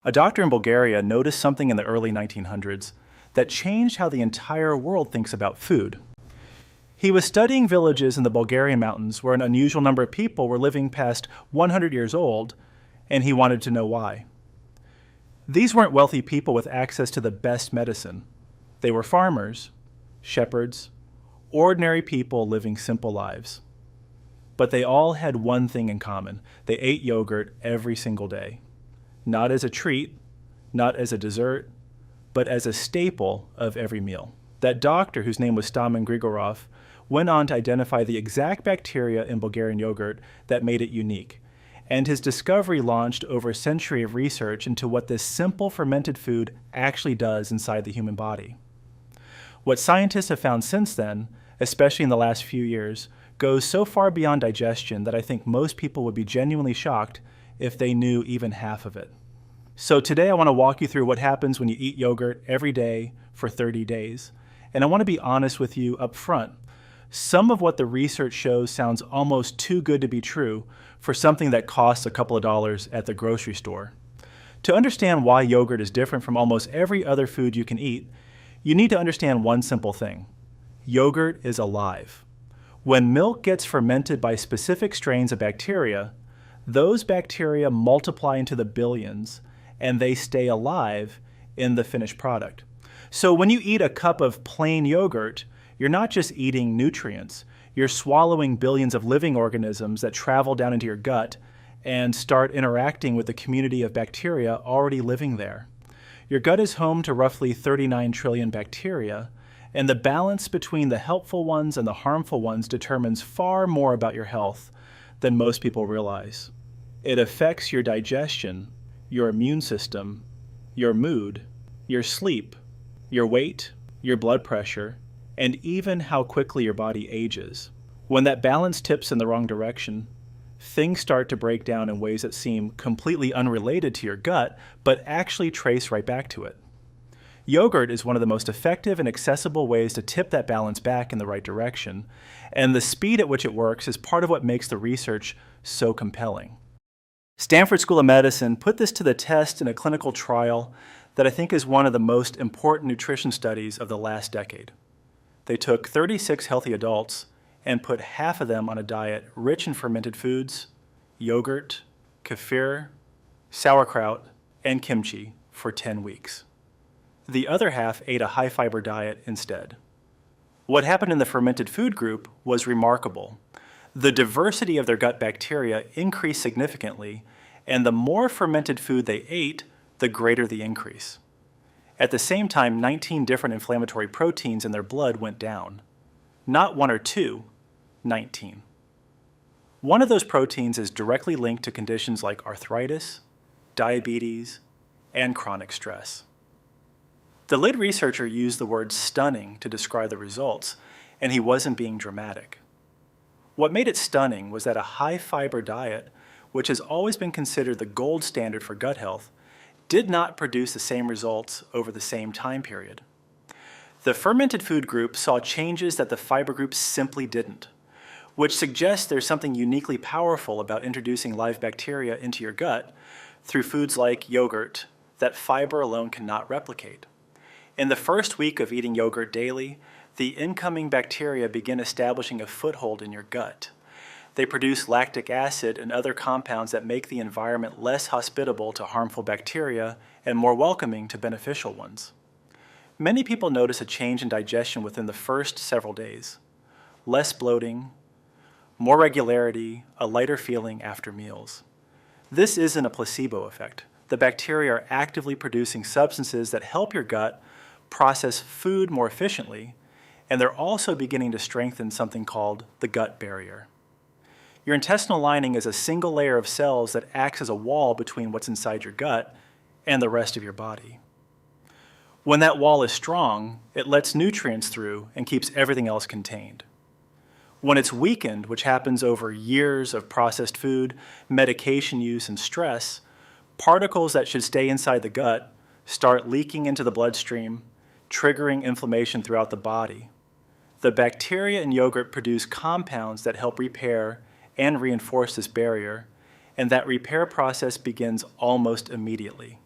A doctor in Bulgaria noticed something in the early 1900s that changed how the entire world thinks about food. He was studying villages in the Bulgarian mountains where an unusual number of people were living past 100 years old, and he wanted to know why. These weren't wealthy people with access to the best medicine. They were farmers, shepherds, ordinary people living simple lives. But they all had one thing in common. They ate yogurt every single day. Not as a treat, not as a dessert, but as a staple of every meal. That doctor, whose name was Stamen Grigorov, went on to identify the exact bacteria in Bulgarian yogurt that made it unique. And his discovery launched over a century of research into what this simple fermented food actually does inside the human body. What scientists have found since then, especially in the last few years, goes so far beyond digestion that I think most people would be genuinely shocked if they knew even half of it. So today I want to walk you through what happens when you eat yogurt every day for 30 days. And I want to be honest with you up front. Some of what the research shows sounds almost too good to be true for something that costs a couple of dollars at the grocery store. To understand why yogurt is different from almost every other food you can eat, you need to understand one simple thing. Yogurt is alive. When milk gets fermented by specific strains of bacteria, those bacteria multiply into the billions, and they stay alive in the finished product. So when you eat a cup of plain yogurt, you're not just eating nutrients, you're swallowing billions of living organisms that travel down into your gut and start interacting with the community of bacteria already living there. Your gut is home to roughly 39 trillion bacteria, and the balance between the helpful ones and the harmful ones determines far more about your health than most people realize. It affects your digestion, your immune system, your mood, your sleep, your weight, your blood pressure, and even how quickly your body ages. When that balance tips in the wrong direction, things start to break down in ways that seem completely unrelated to your gut, but actually trace right back to it. Yogurt is one of the most effective and accessible ways to tip that balance back in the right direction, and the speed at which it works is part of what makes the research so compelling. Stanford School of Medicine put this to the test in a clinical trial that I think is one of the most important nutrition studies of the last decade. They took 36 healthy adults and put half of them on a diet rich in fermented foods, yogurt, kefir, sauerkraut, and kimchi for 10 weeks. The other half ate a high-fiber diet instead. What happened in the fermented food group was remarkable. The diversity of their gut bacteria increased significantly, and the more fermented food they ate, the greater the increase. At the same time, 19 different inflammatory proteins in their blood went down. Not one or two, 19. One of those proteins is directly linked to conditions like arthritis, diabetes, and chronic stress. The lead researcher used the word stunning to describe the results, and he wasn't being dramatic. What made it stunning was that a high-fiber diet, which has always been considered the gold standard for gut health, did not produce the same results over the same time period. The fermented food group saw changes that the fiber group simply didn't, which suggests there's something uniquely powerful about introducing live bacteria into your gut through foods like yogurt that fiber alone cannot replicate. In the first week of eating yogurt daily, the incoming bacteria begin establishing a foothold in your gut. They produce lactic acid and other compounds that make the environment less hospitable to harmful bacteria and more welcoming to beneficial ones. Many people notice a change in digestion within the first several days. Less bloating, more regularity, a lighter feeling after meals. This isn't a placebo effect. The bacteria are actively producing substances that help your gut process food more efficiently, and they're also beginning to strengthen something called the gut barrier. Your intestinal lining is a single layer of cells that acts as a wall between what's inside your gut and the rest of your body. When that wall is strong, it lets nutrients through and keeps everything else contained. When it's weakened, which happens over years of processed food, medication use, and stress, particles that should stay inside the gut start leaking into the bloodstream, triggering inflammation throughout the body. The bacteria in yogurt produce compounds that help repair and reinforce this barrier, and that repair process begins almost immediately.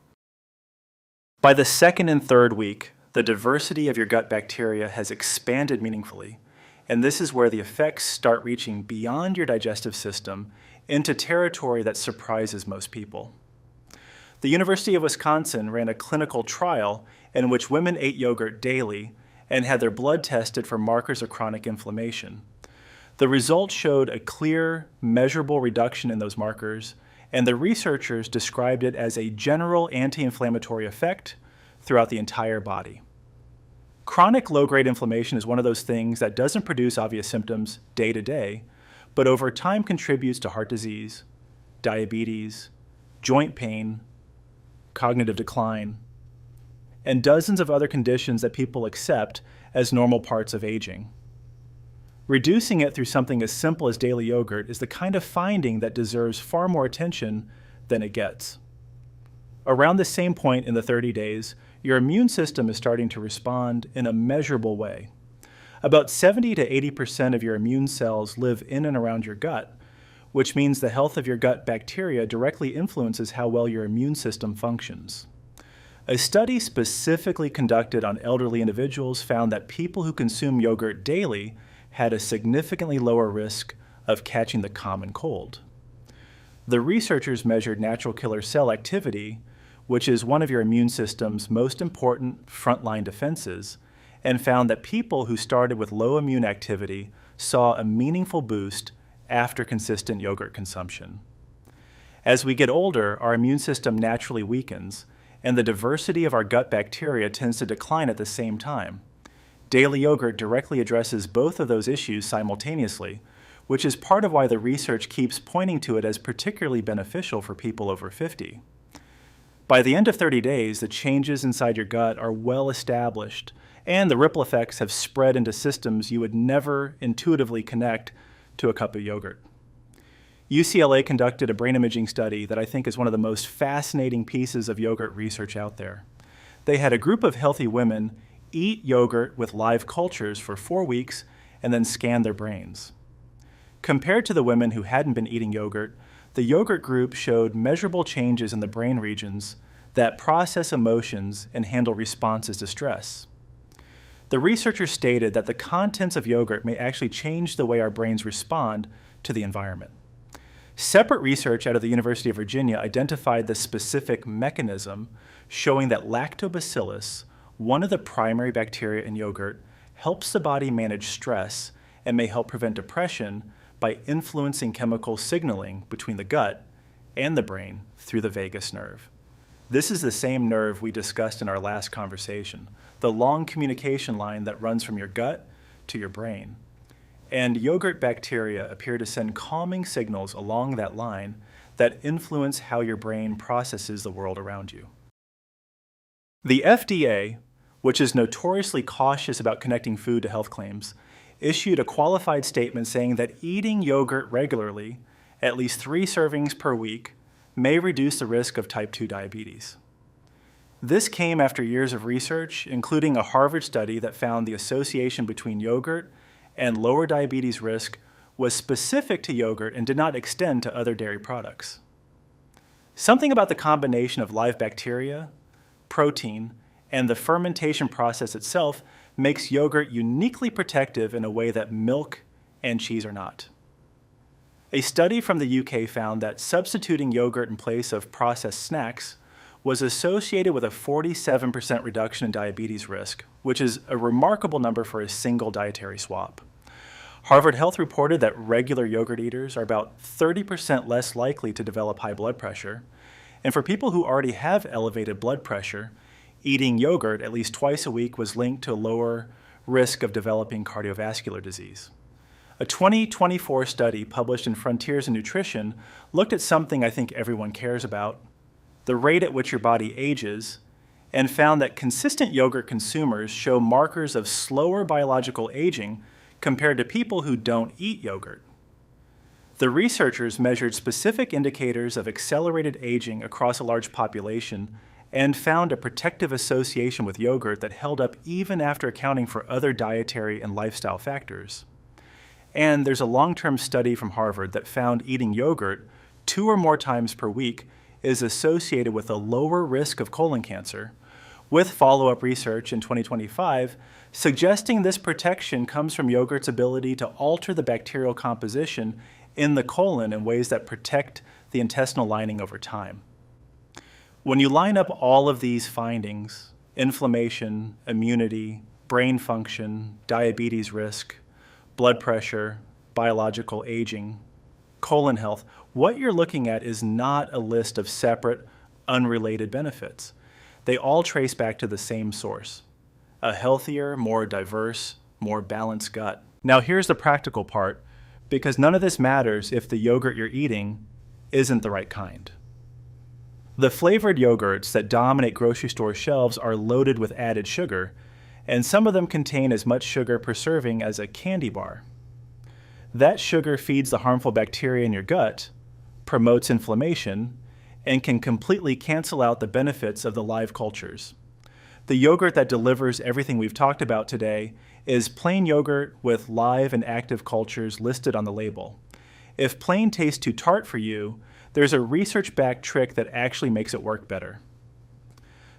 By the second and third week, the diversity of your gut bacteria has expanded meaningfully, and this is where the effects start reaching beyond your digestive system into territory that surprises most people. The University of Wisconsin ran a clinical trial in which women ate yogurt daily and had their blood tested for markers of chronic inflammation. The results showed a clear, measurable reduction in those markers, and the researchers described it as a general anti-inflammatory effect throughout the entire body. Chronic low-grade inflammation is one of those things that doesn't produce obvious symptoms day to day, but over time contributes to heart disease, diabetes, joint pain, cognitive decline, and dozens of other conditions that people accept as normal parts of aging. Reducing it through something as simple as daily yogurt is the kind of finding that deserves far more attention than it gets. Around the same point in the 30 days, your immune system is starting to respond in a measurable way. About 70 to 80% of your immune cells live in and around your gut, which means the health of your gut bacteria directly influences how well your immune system functions. A study specifically conducted on elderly individuals found that people who consume yogurt daily had a significantly lower risk of catching the common cold. The researchers measured natural killer cell activity, which is one of your immune system's most important frontline defenses, and found that people who started with low immune activity saw a meaningful boost after consistent yogurt consumption. As we get older, our immune system naturally weakens, and the diversity of our gut bacteria tends to decline at the same time. Daily yogurt directly addresses both of those issues simultaneously, which is part of why the research keeps pointing to it as particularly beneficial for people over 50. By the end of 30 days, the changes inside your gut are well established, and the ripple effects have spread into systems you would never intuitively connect to a cup of yogurt. UCLA conducted a brain imaging study that I think is one of the most fascinating pieces of yogurt research out there. They had a group of healthy women eat yogurt with live cultures for 4 weeks and then scan their brains. Compared to the women who hadn't been eating yogurt, the yogurt group showed measurable changes in the brain regions that process emotions and handle responses to stress. The researchers stated that the contents of yogurt may actually change the way our brains respond to the environment. Separate research out of the University of Virginia identified the specific mechanism showing that lactobacillus, one of the primary bacteria in yogurt, helps the body manage stress and may help prevent depression by influencing chemical signaling between the gut and the brain through the vagus nerve. This is the same nerve we discussed in our last conversation, the long communication line that runs from your gut to your brain. And yogurt bacteria appear to send calming signals along that line that influence how your brain processes the world around you. The FDA, which is notoriously cautious about connecting food to health claims, issued a qualified statement saying that eating yogurt regularly, at least 3 servings per week, may reduce the risk of type 2 diabetes. This came after years of research, including a Harvard study that found the association between yogurt and lower diabetes risk was specific to yogurt and did not extend to other dairy products. Something about the combination of live bacteria, protein, and the fermentation process itself makes yogurt uniquely protective in a way that milk and cheese are not. A study from the UK found that substituting yogurt in place of processed snacks was associated with a 47% reduction in diabetes risk, which is a remarkable number for a single dietary swap. Harvard Health reported that regular yogurt eaters are about 30% less likely to develop high blood pressure, and for people who already have elevated blood pressure, eating yogurt at least twice a week was linked to a lower risk of developing cardiovascular disease. A 2024 study published in Frontiers in Nutrition looked at something I think everyone cares about, the rate at which your body ages, and found that consistent yogurt consumers show markers of slower biological aging compared to people who don't eat yogurt. The researchers measured specific indicators of accelerated aging across a large population and found a protective association with yogurt that held up even after accounting for other dietary and lifestyle factors. And there's a long-term study from Harvard that found eating yogurt 2 or more times per week is associated with a lower risk of colon cancer, with follow-up research in 2025 suggesting this protection comes from yogurt's ability to alter the bacterial composition in the colon in ways that protect the intestinal lining over time. When you line up all of these findings, inflammation, immunity, brain function, diabetes risk, blood pressure, biological aging, colon health, what you're looking at is not a list of separate, unrelated benefits. They all trace back to the same source: a healthier, more diverse, more balanced gut. Now here's the practical part, because none of this matters if the yogurt you're eating isn't the right kind. The flavored yogurts that dominate grocery store shelves are loaded with added sugar, and some of them contain as much sugar per serving as a candy bar. That sugar feeds the harmful bacteria in your gut, promotes inflammation, and can completely cancel out the benefits of the live cultures. The yogurt that delivers everything we've talked about today is plain yogurt with live and active cultures listed on the label. If plain tastes too tart for you, there's a research-backed trick that actually makes it work better.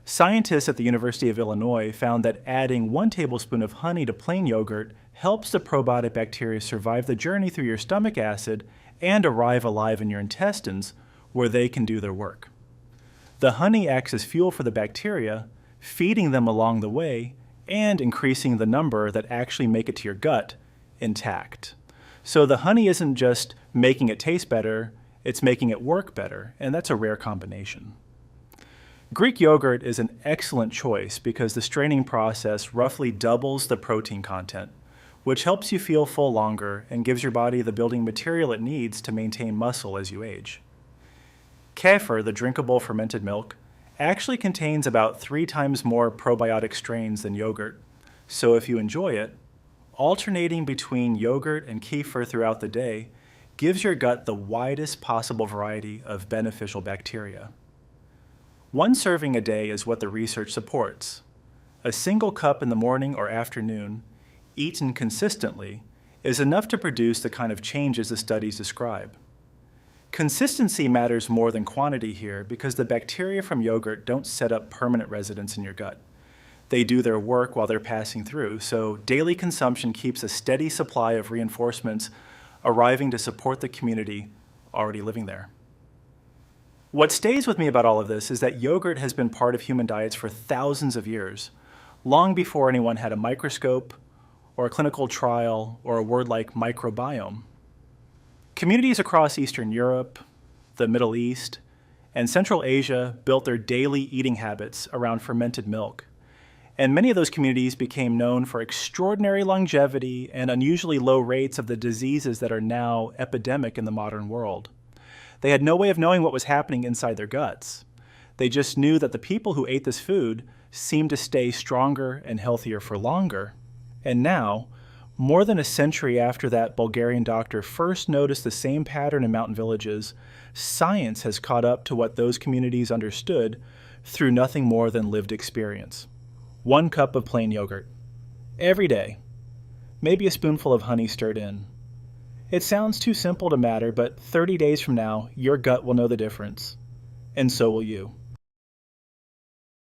Scientists at the University of Illinois found that adding 1 tablespoon of honey to plain yogurt helps the probiotic bacteria survive the journey through your stomach acid and arrive alive in your intestines, where they can do their work. The honey acts as fuel for the bacteria, feeding them along the way and increasing the number that actually make it to your gut intact. So the honey isn't just making it taste better, it's making it work better, and that's a rare combination. Greek yogurt is an excellent choice because the straining process roughly doubles the protein content, which helps you feel full longer and gives your body the building material it needs to maintain muscle as you age. Kefir, the drinkable fermented milk, actually contains about 3 times more probiotic strains than yogurt, so if you enjoy it, alternating between yogurt and kefir throughout the day gives your gut the widest possible variety of beneficial bacteria. 1 serving a day is what the research supports. A single cup in the morning or afternoon, eaten consistently, is enough to produce the kind of changes the studies describe. Consistency matters more than quantity here because the bacteria from yogurt don't set up permanent residence in your gut. They do their work while they're passing through, so daily consumption keeps a steady supply of reinforcements arriving to support the community already living there. What stays with me about all of this is that yogurt has been part of human diets for thousands of years, long before anyone had a microscope or a clinical trial or a word like microbiome. Communities across Eastern Europe, the Middle East, and Central Asia built their daily eating habits around fermented milk, and many of those communities became known for extraordinary longevity and unusually low rates of the diseases that are now epidemic in the modern world. They had no way of knowing what was happening inside their guts. They just knew that the people who ate this food seemed to stay stronger and healthier for longer. And now, more than a century after that Bulgarian doctor first noticed the same pattern in mountain villages, science has caught up to what those communities understood through nothing more than lived experience. 1 cup of plain yogurt. Every day. Maybe a spoonful of honey stirred in. It sounds too simple to matter, but 30 days from now, your gut will know the difference. And so will you.